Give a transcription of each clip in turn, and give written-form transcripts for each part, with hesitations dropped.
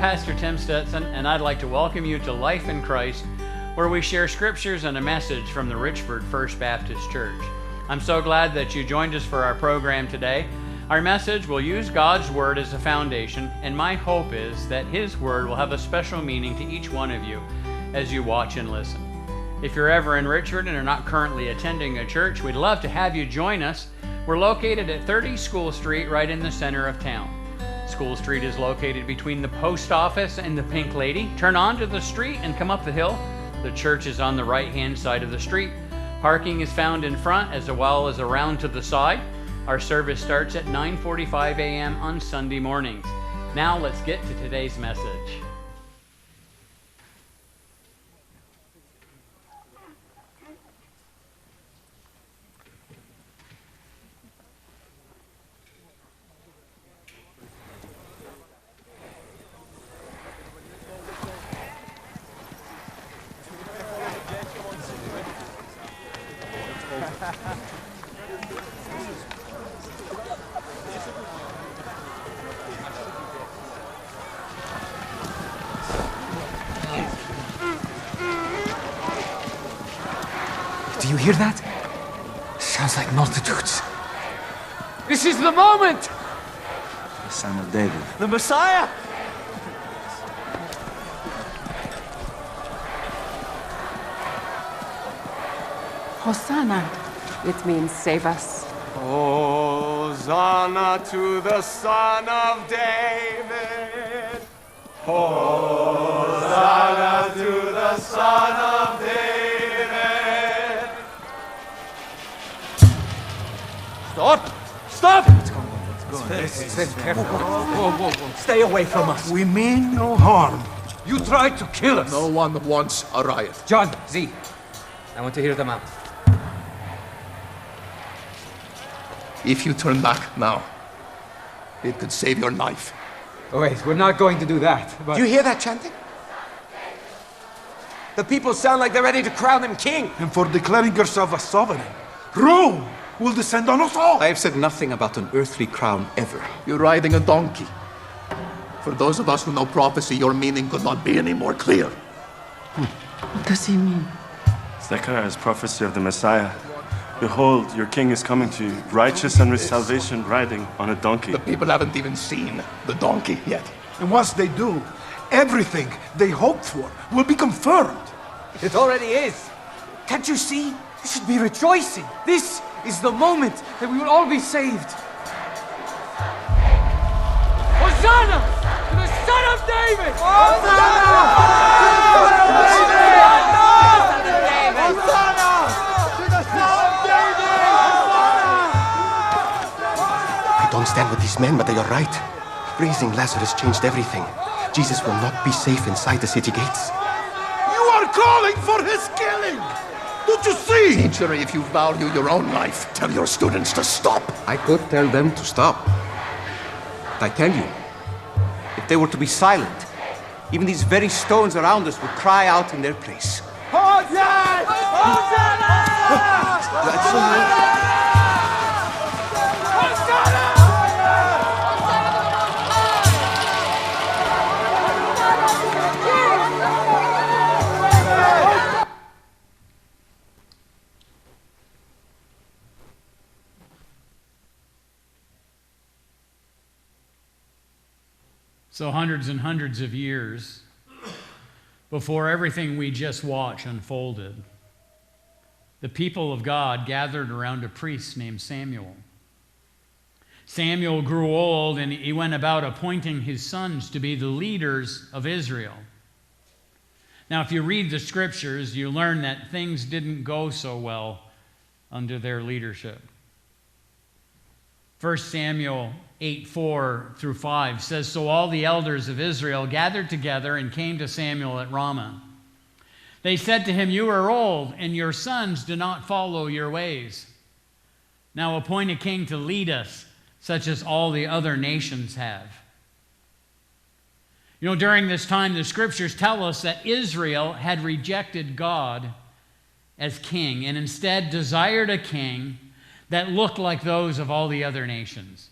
Pastor Tim Stetson, and I'd like to welcome you to Life in Christ, where we share scriptures and a message from the Richford First Baptist Church. I'm so glad that you joined us for our program today. Our message will use God's Word as a foundation, and my hope is that His Word will have a special meaning to each one of you as you watch and listen. If you're ever in Richford and are not currently attending a church, we'd love to have you join us. We're located at 30 School Street, right in the center of town. School Street is located between the post office and the Pink Lady. Turn onto the street and come up the hill. The church is on the right-hand side of the street. Parking is found in front as well as around to the side. Our service starts at 9:45 a.m. on Sunday mornings. Now let's get to today's message. Do you hear that? Sounds like multitudes. This is the moment! The Son of David. The Messiah! Hosanna. It means save us. Hosanna to the Son of David. Hosanna to the Son of David. Stop! Stop! What's going on? What's going on? Careful. Whoa. Stay away from us. We mean no harm. You tried to kill us. No one wants a riot. John, Z, I want to hear them out. If you turn back now, it could save your life. Oh, wait, we're not going to do that, but... Do you hear that chanting? The people sound like they're ready to crown him king. And for declaring yourself a sovereign, Rome will descend on us all. I have said nothing about an earthly crown ever. You're riding a donkey. For those of us who know prophecy, your meaning could not be any more clear. What does he mean? Zechariah's prophecy of the Messiah. Behold, your king is coming to you, righteous and with salvation, riding on a donkey. The people haven't even seen the donkey yet. And once they do, everything they hoped for will be confirmed. It already is. Can't you see? You should be rejoicing. This is the moment that we will all be saved. Hosanna to the Son of David! I don't stand with these men, but they are right. Raising Lazarus changed everything. Jesus will not be safe inside the city gates. You are calling for his killing! Don't you see? Teacher, if you value your own life, tell your students to stop. I could tell them to stop. But I tell you, if they were to be silent, even these very stones around us would cry out in their place. Hosanna! Hosanna! So hundreds and hundreds of years before everything we just watched unfolded, the people of God gathered around a priest named Samuel. Samuel grew old, and he went about appointing his sons to be the leaders of Israel. Now, if you read the scriptures, you learn that things didn't go so well under their leadership. 1 Samuel 8:4-5 says, So all the elders of Israel gathered together and came to Samuel at Ramah. They said to him, You are old, and your sons do not follow your ways. Now appoint a king to lead us, such as all the other nations have. You know, during this time, the scriptures tell us that Israel had rejected God as king and instead desired a king that looked like those of all the other nations.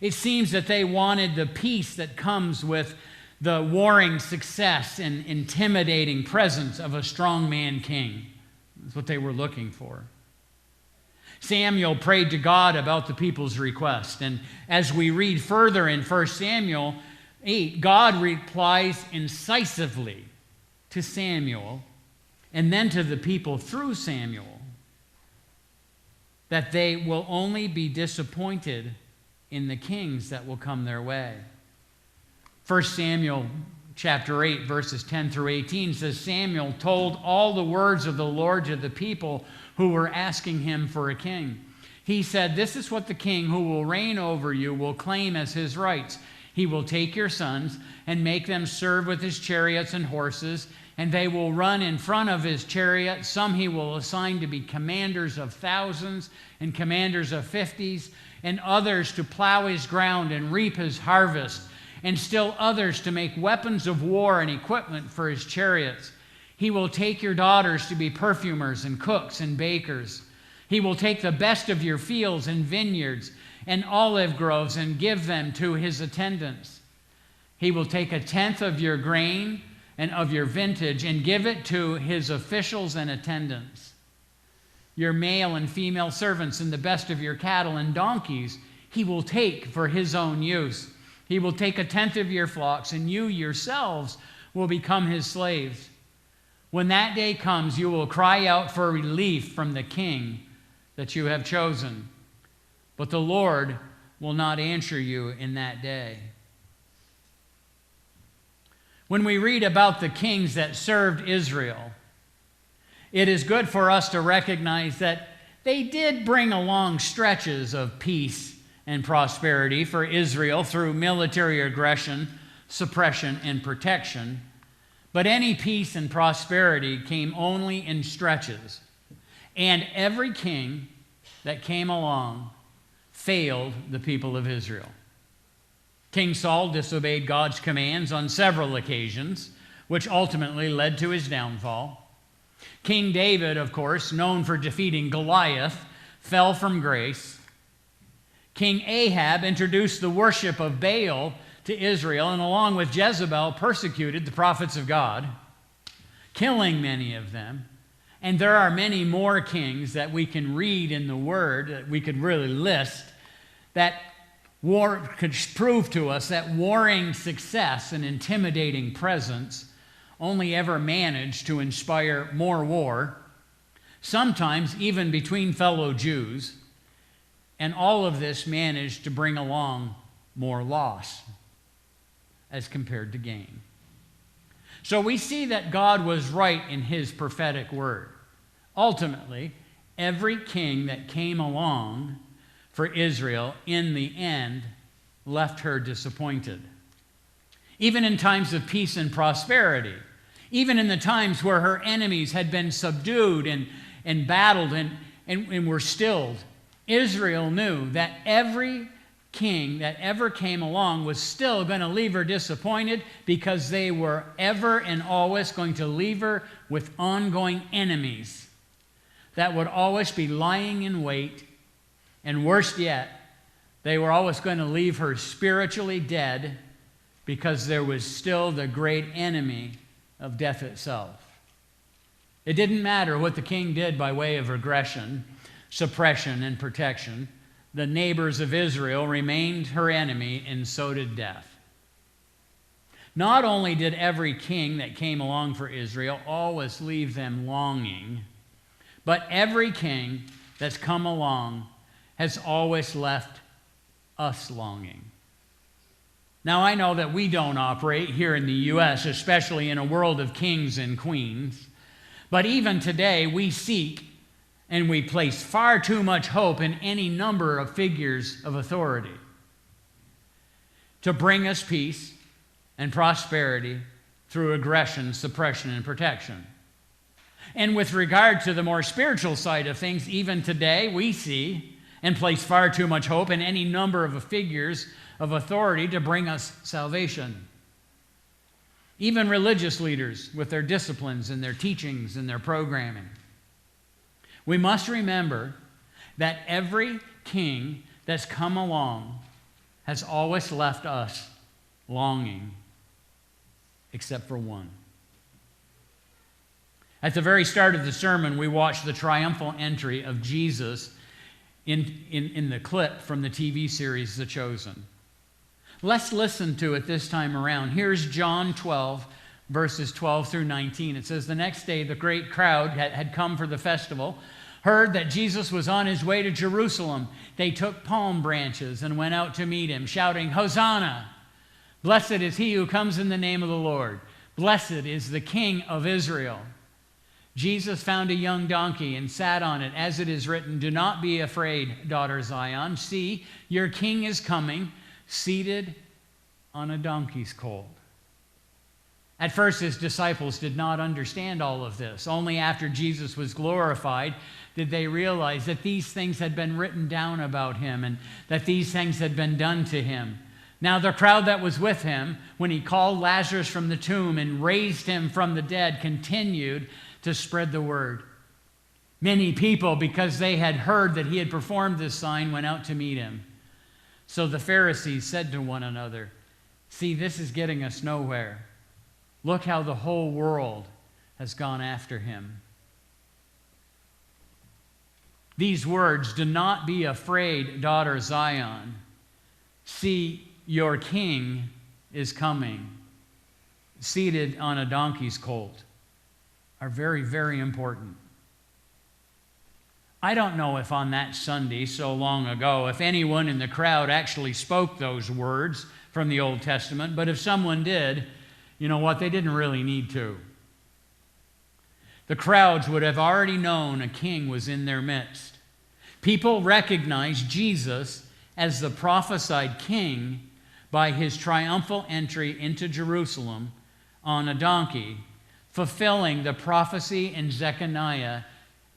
It seems that they wanted the peace that comes with the warring success and intimidating presence of a strongman king. That's what they were looking for. Samuel prayed to God about the people's request. And as we read further in 1 Samuel 8, God replies incisively to Samuel and then to the people through Samuel that they will only be disappointed in the kings that will come their way. 1 Samuel chapter 8, verses 10 through 18 says, Samuel told all the words of the Lord to the people who were asking him for a king. He said, this is what the king who will reign over you will claim as his rights. He will take your sons and make them serve with his chariots and horses, and they will run in front of his chariot. Some he will assign to be commanders of thousands and commanders of 50s, and others to plow his ground and reap his harvest, and still others to make weapons of war and equipment for his chariots. He will take your daughters to be perfumers and cooks and bakers. He will take the best of your fields and vineyards and olive groves and give them to his attendants. He will take 1/10 of your grain and of your vintage and give it to his officials and attendants. Your male and female servants and the best of your cattle and donkeys he will take for his own use. He will take 1/10 of your flocks, and you yourselves will become his slaves. When that day comes, you will cry out for relief from the king that you have chosen. But the Lord will not answer you in that day. When we read about the kings that served Israel, it is good for us to recognize that they did bring along stretches of peace and prosperity for Israel through military aggression, suppression, and protection. But any peace and prosperity came only in stretches. And every king that came along failed the people of Israel. King Saul disobeyed God's commands on several occasions, which ultimately led to his downfall. King David, of course, known for defeating Goliath, fell from grace. King Ahab introduced the worship of Baal to Israel, and along with Jezebel, persecuted the prophets of God, killing many of them. And there are many more kings that we can read in the Word, that we could really list, that could prove to us that warring success and intimidating presence only ever managed to inspire more war, sometimes even between fellow Jews, and all of this managed to bring along more loss as compared to gain. So we see that God was right in his prophetic word. Ultimately, every king that came along for Israel in the end left her disappointed. Even in times of peace and prosperity, even in the times where her enemies had been subdued and battled and were stilled, Israel knew that every king that ever came along was still going to leave her disappointed, because they were ever and always going to leave her with ongoing enemies that would always be lying in wait. And worst yet, they were always going to leave her spiritually dead, because there was still the great enemy of death itself. It didn't matter what the king did by way of aggression, suppression, and protection. The neighbors of Israel remained her enemy, and so did death. Not only did every king that came along for Israel always leave them longing, but every king that's come along has always left us longing. Now, I know that we don't operate here in the U.S., especially in a world of kings and queens, but even today we seek and we place far too much hope in any number of figures of authority to bring us peace and prosperity through aggression, suppression, and protection. And with regard to the more spiritual side of things, even today we see and place far too much hope in any number of figures of authority to bring us salvation. Even religious leaders with their disciplines and their teachings and their programming. We must remember that every king that's come along has always left us longing. except for one. At the very start of the sermon, we watched the triumphal entry of Jesus in the clip from the TV series The Chosen. Let's listen to it this time around. Here's John 12, verses 12 through 19. It says, "The next day the great crowd had come for the festival, heard that Jesus was on his way to Jerusalem. They took palm branches and went out to meet him, shouting, 'Hosanna! Blessed is he who comes in the name of the Lord. Blessed is the King of Israel.' Jesus found a young donkey and sat on it, as it is written, 'Do not be afraid, daughter Zion. See, your king is coming, seated on a donkey's colt.'" At first, his disciples did not understand all of this. Only after Jesus was glorified did they realize that these things had been written down about him and that these things had been done to him. Now, the crowd that was with him when he called Lazarus from the tomb and raised him from the dead continued to spread the word. Many people, because they had heard that he had performed this sign, went out to meet him. So the Pharisees said to one another, "See, this is getting us nowhere. Look how the whole world has gone after him." These words, "Do not be afraid, daughter Zion. See, your king is coming, seated on a donkey's colt," are very, very important. I don't know if on that Sunday so long ago, if anyone in the crowd actually spoke those words from the Old Testament, but if someone did, you know what? They didn't really need to. The crowds would have already known a king was in their midst. People recognized Jesus as the prophesied king by his triumphal entry into Jerusalem on a donkey, fulfilling the prophecy in Zechariah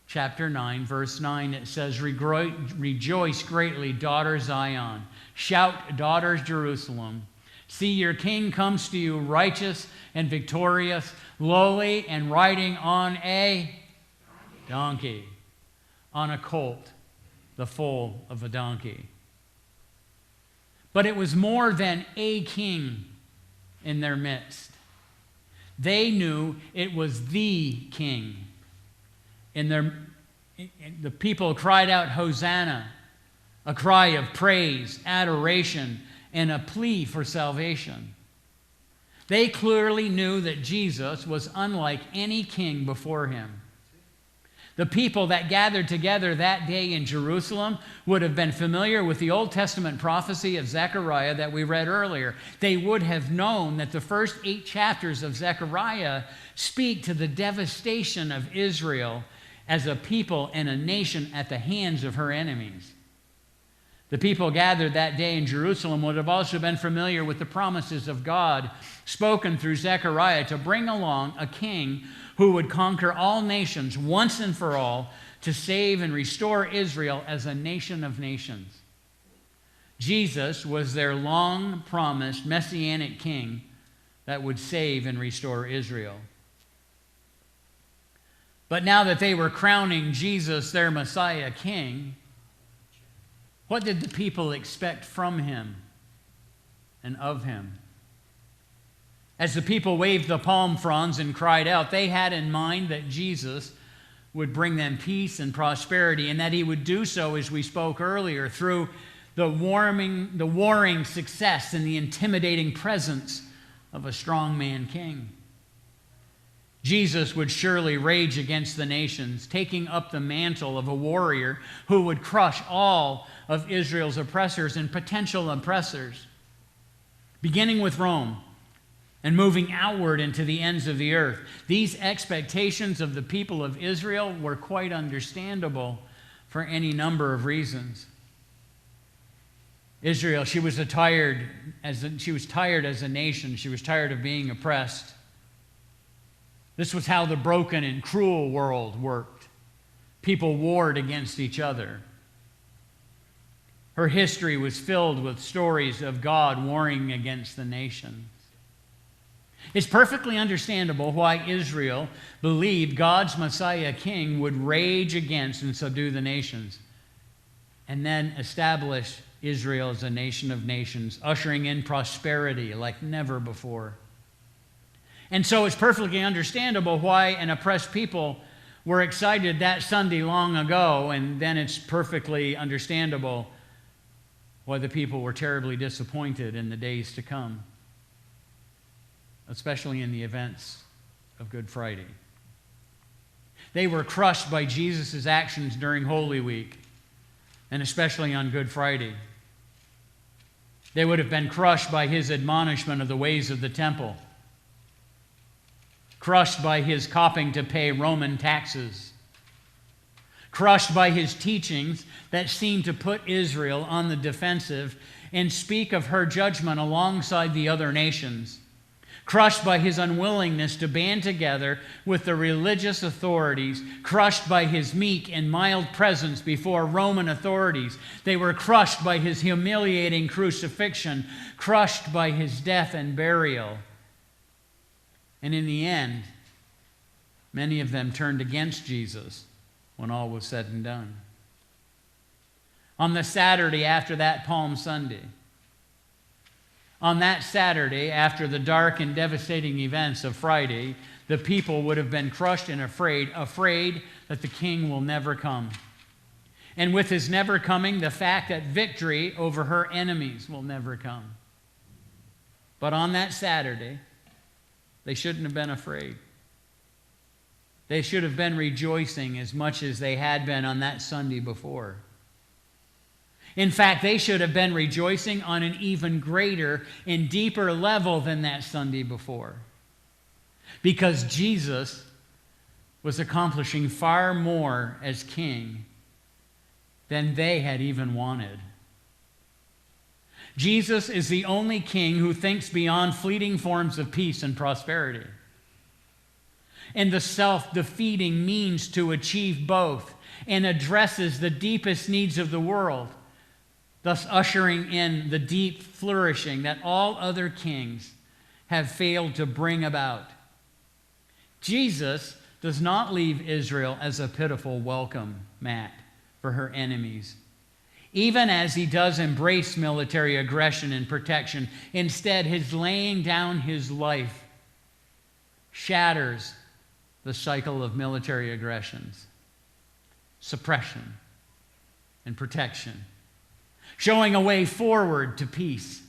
chapter 9, verse 9. It says, "Rejoice greatly, daughter Zion. Shout, daughter Jerusalem. See, your king comes to you, righteous and victorious, lowly and riding on a donkey, on a colt, the foal of a donkey." But it was more than a king in their midst. They knew it was the king. The people cried out, "Hosanna," a cry of praise, adoration, and a plea for salvation. They clearly knew that Jesus was unlike any king before him. The people that gathered together that day in Jerusalem would have been familiar with the Old Testament prophecy of Zechariah that we read earlier. They would have known that the first 8 chapters of Zechariah speak to the devastation of Israel as a people and a nation at the hands of her enemies. The people gathered that day in Jerusalem would have also been familiar with the promises of God spoken through Zechariah to bring along a king who would conquer all nations once and for all to save and restore Israel as a nation of nations. Jesus was their long-promised messianic king that would save and restore Israel. But now that they were crowning Jesus their Messiah king, what did the people expect from him and of him? As the people waved the palm fronds and cried out, they had in mind that Jesus would bring them peace and prosperity, and that he would do so, as we spoke earlier, through the warring success and the intimidating presence of a strongman king. Jesus would surely rage against the nations, taking up the mantle of a warrior who would crush all of Israel's oppressors and potential oppressors, beginning with Rome and moving outward into the ends of the earth. These expectations of the people of Israel were quite understandable for any number of reasons. Israel, she was tired as a nation. She was tired of being oppressed. This was how the broken and cruel world worked. People warred against each other. Her history was filled with stories of God warring against the nations. It's perfectly understandable why Israel believed God's Messiah king would rage against and subdue the nations, and then establish Israel as a nation of nations, ushering in prosperity like never before. And so it's perfectly understandable why an oppressed people were excited that Sunday long ago, and then it's perfectly understandable why the people were terribly disappointed in the days to come, especially in the events of Good Friday. They were crushed by Jesus' actions during Holy Week, and especially on Good Friday. They would have been crushed by his admonishment of the ways of the temple, crushed by his copying to pay Roman taxes, crushed by his teachings that seemed to put Israel on the defensive and speak of her judgment alongside the other nations, crushed by his unwillingness to band together with the religious authorities, crushed by his meek and mild presence before Roman authorities. They were crushed by his humiliating crucifixion, crushed by his death and burial. And in the end, many of them turned against Jesus when all was said and done. On the Saturday after that Palm Sunday, on that Saturday, after the dark and devastating events of Friday, the people would have been crushed and afraid that the king will never come. And with his never coming, the fact that victory over her enemies will never come. But on that Saturday, they shouldn't have been afraid. They should have been rejoicing as much as they had been on that Sunday before. In fact, they should have been rejoicing on an even greater and deeper level than that Sunday before. Because Jesus was accomplishing far more as king than they had even wanted. Jesus is the only king who thinks beyond fleeting forms of peace and prosperity and the self-defeating means to achieve both, and addresses the deepest needs of the world, thus ushering in the deep flourishing that all other kings have failed to bring about. Jesus does not leave Israel as a pitiful welcome mat for her enemies, even as he does embrace military aggression and protection. Instead, his laying down his life shatters the cycle of military aggressions, suppression, and protection, showing a way forward to peace.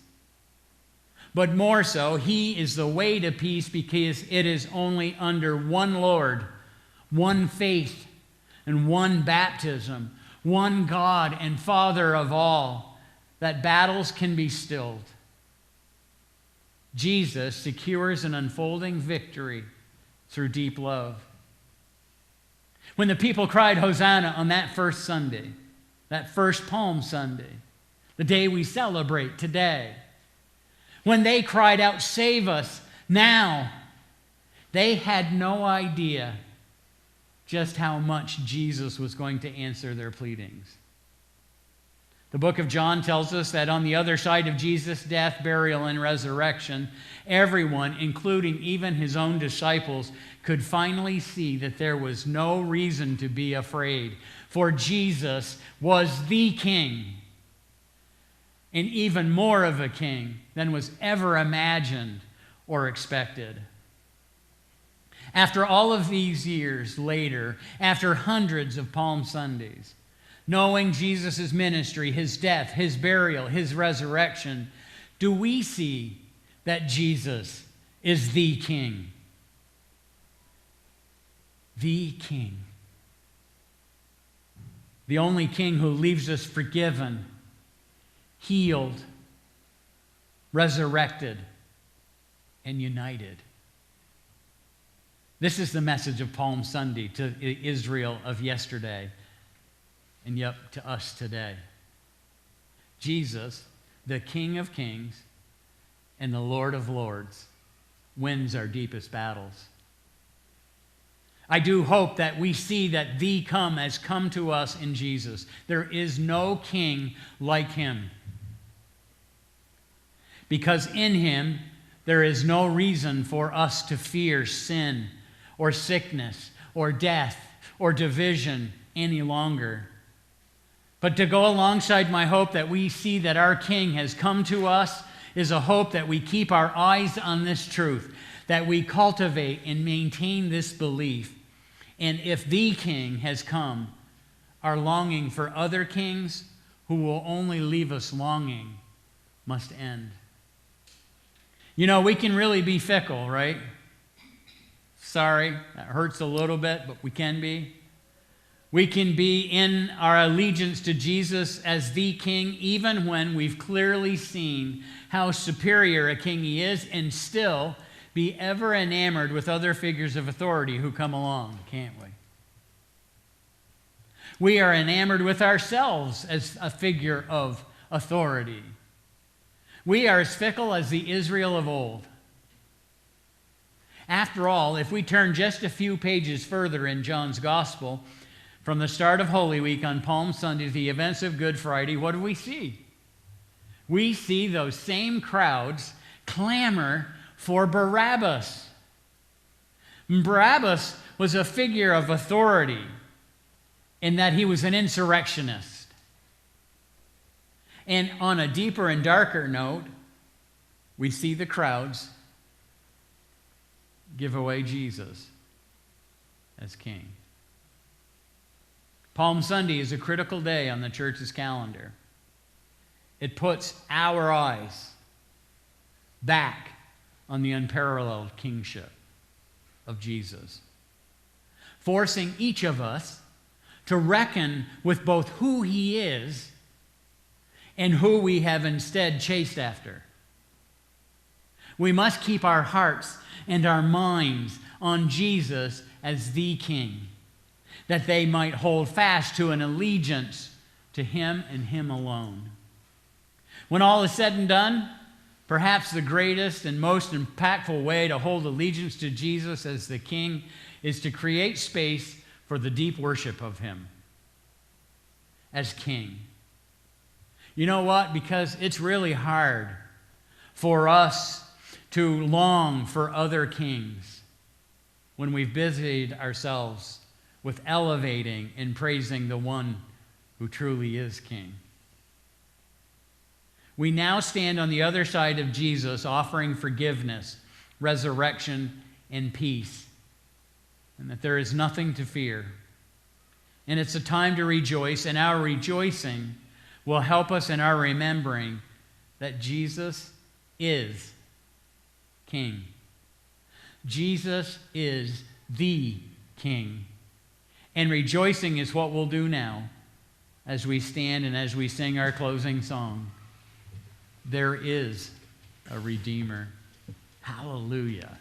But more so, he is the way to peace because it is only under one Lord, one faith, and one baptism, one God and Father of all, that battles can be stilled. Jesus secures an unfolding victory through deep love. When the people cried Hosanna on that first Sunday, that first Palm Sunday, the day we celebrate today, when they cried out, "Save us now," they had no idea just how much Jesus was going to answer their pleadings. The book of John tells us that on the other side of Jesus' death, burial, and resurrection, everyone, including even his own disciples, could finally see that there was no reason to be afraid, for Jesus was the king, and even more of a king than was ever imagined or expected. After all of these years later, after hundreds of Palm Sundays, knowing Jesus' ministry, his death, his burial, his resurrection, do we see that Jesus is the king? The king. The only king who leaves us forgiven, healed, resurrected, and united. This is the message of Palm Sunday to Israel of yesterday, and yet to us today. Jesus, the King of Kings and the Lord of Lords, wins our deepest battles. I do hope that we see that the come has come to us in Jesus. There is no king like him, because in him there is no reason for us to fear sin or sickness or death or division any longer. But to go alongside my hope that we see that our King has come to us is a hope that we keep our eyes on this truth, that we cultivate and maintain this belief, and if the King has come, our longing for other kings who will only leave us longing must end. You know, we can really be fickle, right? Sorry, that hurts a little bit, but we can be. We can be in our allegiance to Jesus as the King, even when we've clearly seen how superior a king he is, and still be ever enamored with other figures of authority who come along, can't we? We are enamored with ourselves as a figure of authority. We are as fickle as the Israel of old. After all, if we turn just a few pages further in John's Gospel, from the start of Holy Week on Palm Sunday to the events of Good Friday, what do we see? We see those same crowds clamor for Barabbas. Barabbas was a figure of authority in that he was an insurrectionist. And on a deeper and darker note, we see the crowds give away Jesus as king. Palm Sunday is a critical day on the church's calendar. It puts our eyes back on the unparalleled kingship of Jesus, forcing each of us to reckon with both who he is and who we have instead chased after. We must keep our hearts and our minds on Jesus as the King, that they might hold fast to an allegiance to him and him alone. When all is said and done, perhaps the greatest and most impactful way to hold allegiance to Jesus as the King is to create space for the deep worship of him as King. You know what? Because it's really hard for us to long for other kings when we've busied ourselves with elevating and praising the one who truly is King. We now stand on the other side of Jesus, offering forgiveness, resurrection, and peace, and that there is nothing to fear. And it's a time to rejoice, and our rejoicing will help us in our remembering that Jesus is King. Jesus is the King. And rejoicing is what we'll do now as we stand and as we sing our closing song. There is a Redeemer. Hallelujah.